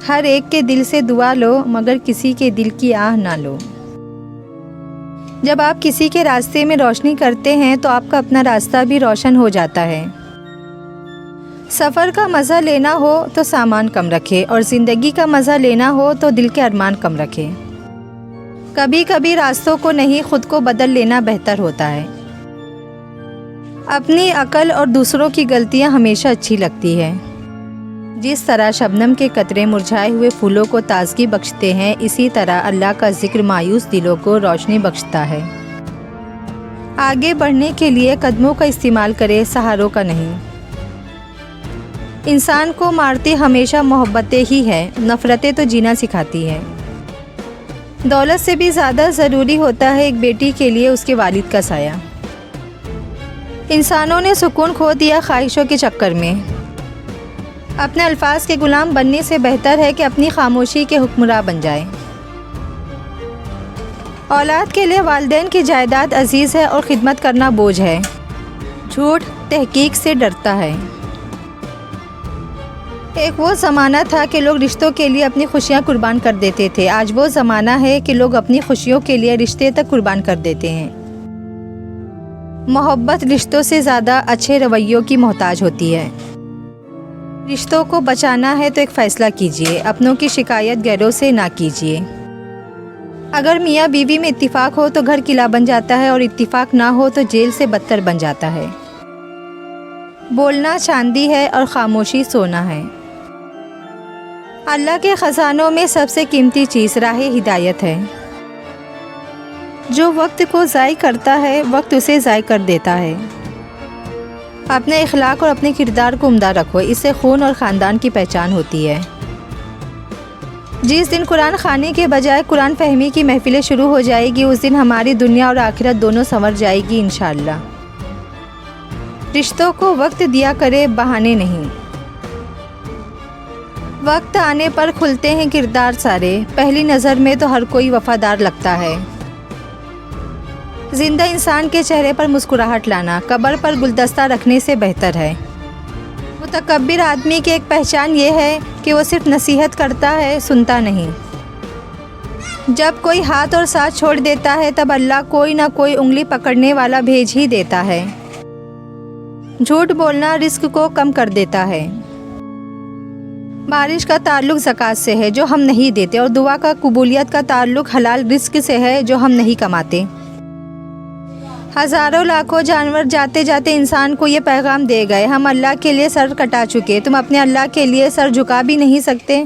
ہر ایک کے دل سے دعا لو مگر کسی کے دل کی آہ نہ لو۔ جب آپ کسی کے راستے میں روشنی کرتے ہیں تو آپ کا اپنا راستہ بھی روشن ہو جاتا ہے۔ سفر کا مزہ لینا ہو تو سامان کم رکھے اور زندگی کا مزہ لینا ہو تو دل کے ارمان کم رکھے۔ کبھی کبھی راستوں کو نہیں خود کو بدل لینا بہتر ہوتا ہے۔ اپنی عقل اور دوسروں کی غلطیاں ہمیشہ اچھی لگتی ہے۔ جس طرح شبنم کے قطرے مرجھائے ہوئے پھولوں کو تازگی بخشتے ہیں، اسی طرح اللہ کا ذکر مایوس دلوں کو روشنی بخشتا ہے۔ آگے بڑھنے کے لیے قدموں کا استعمال کرے، سہاروں کا نہیں۔ انسان کو مارتی ہمیشہ محبتیں ہی ہیں، نفرتیں تو جینا سکھاتی ہیں۔ دولت سے بھی زیادہ ضروری ہوتا ہے ایک بیٹی کے لیے اس کے والد کا سایہ۔ انسانوں نے سکون کھو دیا خواہشوں کے چکر میں۔ اپنے الفاظ کے غلام بننے سے بہتر ہے کہ اپنی خاموشی کے حکمراں بن جائے۔ اولاد کے لیے والدین کی جائیداد عزیز ہے اور خدمت کرنا بوجھ ہے۔ جھوٹ تحقیق سے ڈرتا ہے۔ ایک وہ زمانہ تھا کہ لوگ رشتوں کے لیے اپنی خوشیاں قربان کر دیتے تھے، آج وہ زمانہ ہے کہ لوگ اپنی خوشیوں کے لیے رشتے تک قربان کر دیتے ہیں۔ محبت رشتوں سے زیادہ اچھے رویوں کی محتاج ہوتی ہے۔ رشتوں کو بچانا ہے تو ایک فیصلہ کیجیے، اپنوں کی شکایت غیروں سے نہ کیجیے۔ اگر میاں بیوی میں اتفاق ہو تو گھر قلعہ بن جاتا ہے اور اتفاق نہ ہو تو جیل سے بدتر بن جاتا ہے۔ بولنا چاندی ہے اور خاموشی سونا ہے۔ اللہ کے خزانوں میں سب سے قیمتی چیز راہ ہدایت ہے۔ جو وقت کو ضائع کرتا ہے وقت اسے ضائع کر دیتا ہے۔ اپنے اخلاق اور اپنے کردار کو عمدہ رکھو، اس سے خون اور خاندان کی پہچان ہوتی ہے۔ جس دن قرآن خوانی کے بجائے قرآن فہمی کی محفلیں شروع ہو جائے گی، اس دن ہماری دنیا اور آخرت دونوں سنور جائے گی انشاءاللہ۔ رشتوں کو وقت دیا کرے، بہانے نہیں۔ وقت آنے پر کھلتے ہیں کردار سارے، پہلی نظر میں تو ہر کوئی وفادار لگتا ہے۔ زندہ انسان کے چہرے پر مسکراہٹ لانا قبر پر گلدستہ رکھنے سے بہتر ہے۔ متکبر آدمی کی ایک پہچان یہ ہے کہ وہ صرف نصیحت کرتا ہے، سنتا نہیں۔ جب کوئی ہاتھ اور ساتھ چھوڑ دیتا ہے تب اللہ کوئی نہ کوئی انگلی پکڑنے والا بھیج ہی دیتا ہے۔ جھوٹ بولنا رزق کو کم کر دیتا ہے۔ بارش کا تعلق زکوٰۃ سے ہے جو ہم نہیں دیتے، اور دعا کا قبولیت کا تعلق حلال رزق سے ہے جو ہم نہیں کماتے۔ ہزاروں لاکھوں جانور جاتے جاتے انسان کو یہ پیغام دے گئے، ہم اللہ کے لیے سر کٹا چکے، تم اپنے اللہ کے لیے سر جھکا بھی نہیں سکتے۔